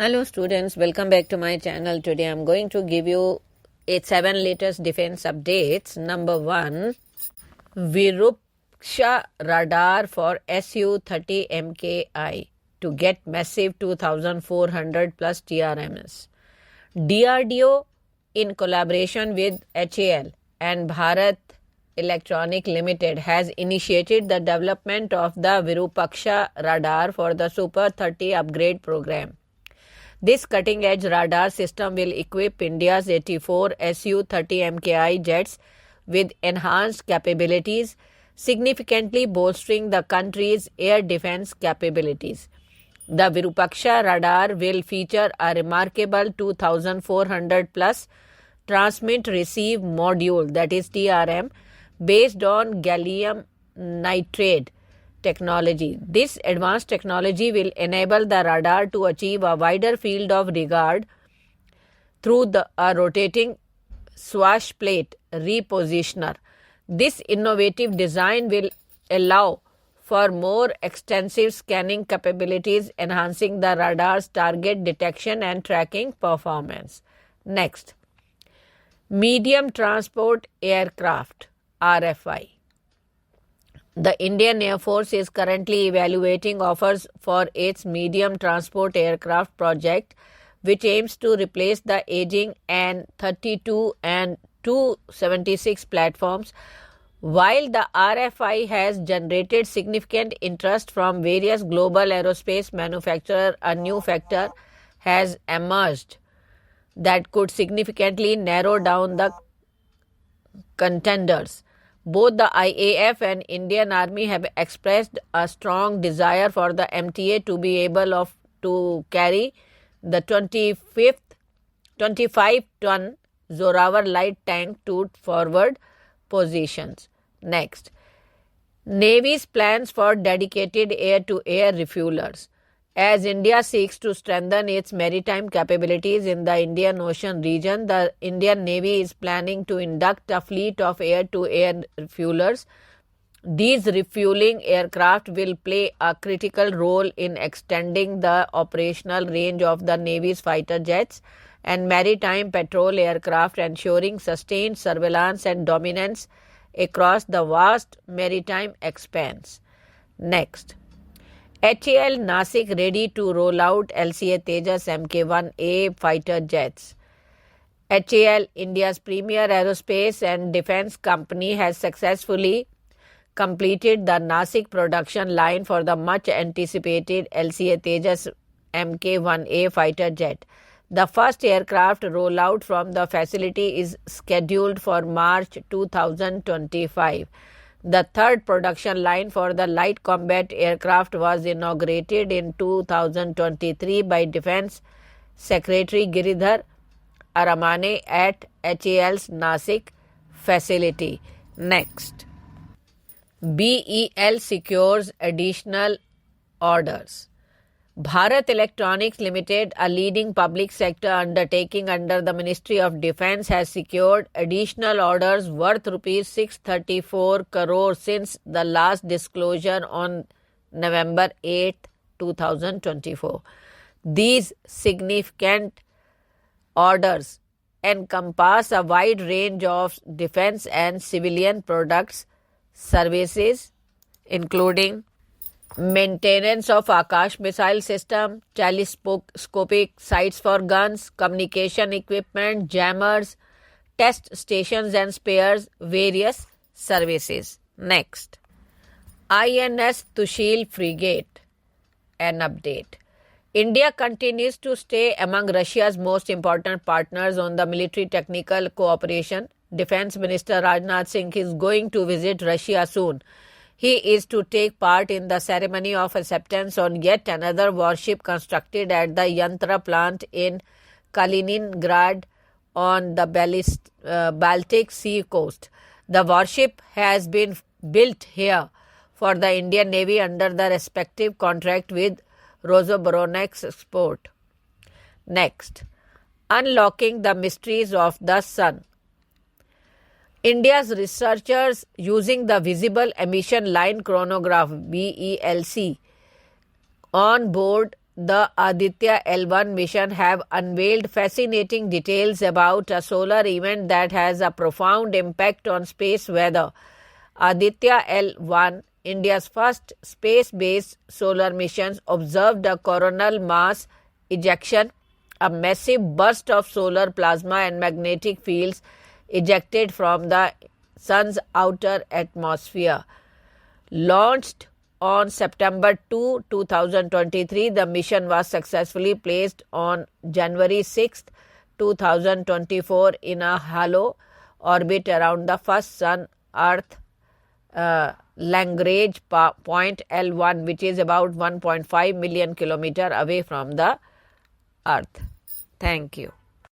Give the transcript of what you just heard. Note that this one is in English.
Hello students, welcome back to my channel. Today I am going to give you 7 latest defense updates. Number 1, Virupaksha radar for Su-30 MKI to get massive 2400 plus TRMS. DRDO in collaboration with HAL and Bharat Electronic Limited has initiated the development of the Virupaksha radar for the Super 30 upgrade program. This cutting-edge radar system will equip India's 84 Su-30 MKI jets with enhanced capabilities, significantly bolstering the country's air defense capabilities. The Virupaksha radar will feature a remarkable 2400 plus transmit-receive module, that is TRM, based on gallium nitride technology. This advanced technology will enable the radar to achieve a wider field of regard through a rotating swash plate repositioner. This innovative design will allow for more extensive scanning capabilities, enhancing the radar's target detection and tracking performance. Next, Medium Transport Aircraft RFI. The Indian Air Force is currently evaluating offers for its medium transport aircraft project, which aims to replace the aging AN-32 and Tu-76 platforms. While the RFI has generated significant interest from various global aerospace manufacturers, a new factor has emerged that could significantly narrow down the contenders. Both the IAF and Indian Army have expressed a strong desire for the MTA to be able to carry the 25-ton Zorawar light tank to forward positions. Next, Navy's plans for dedicated air-to-air refuelers. As India seeks to strengthen its maritime capabilities in the Indian Ocean region, the Indian Navy is planning to induct a fleet of air-to-air refuelers. These refueling aircraft will play a critical role in extending the operational range of the Navy's fighter jets and maritime patrol aircraft, ensuring sustained surveillance and dominance across the vast maritime expanse. Next, HAL Nasik ready to roll out LCA Tejas Mk1A fighter jets. HAL, India's premier aerospace and defense company, has successfully completed the Nasik production line for the much anticipated LCA Tejas Mk1A fighter jet. The first aircraft rollout from the facility is scheduled for March 2025. The third production line for the light combat aircraft was inaugurated in 2023 by Defense Secretary Giridhar Aramane at HAL's Nasik facility. Next, BEL secures additional orders. Bharat Electronics Limited, a leading public sector undertaking under the Ministry of Defence, has secured additional orders worth Rs 634 crore since the last disclosure on November 8, 2024. These significant orders encompass a wide range of defence and civilian products, services, including maintenance of Akash missile system, telescopic sights for guns, communication equipment, jammers, test stations and spares, various services. Next, INS Tushil frigate. An update. India continues to stay among Russia's most important partners on the military technical cooperation. Defense Minister Rajnath Singh is going to visit Russia soon. He is to take part in the ceremony of acceptance on yet another warship constructed at the Yantra plant in Kaliningrad on the Baltic Sea coast. The warship has been built here for the Indian Navy under the respective contract with Rosoboronex's Export. Next, unlocking the mysteries of the sun. India's researchers, using the Visible Emission Line Chronograph (VELC) on board the Aditya L1 mission have unveiled fascinating details about a solar event that has a profound impact on space weather. Aditya L1, India's first space-based solar mission, observed a coronal mass ejection, a massive burst of solar plasma and magnetic fields ejected from the sun's outer atmosphere. Launched on September 2, 2023, the mission was successfully placed on January 6, 2024 in a halo orbit around the first Sun-Earth Lagrange point L1, which is about 1.5 million kilometers away from the Earth. Thank you.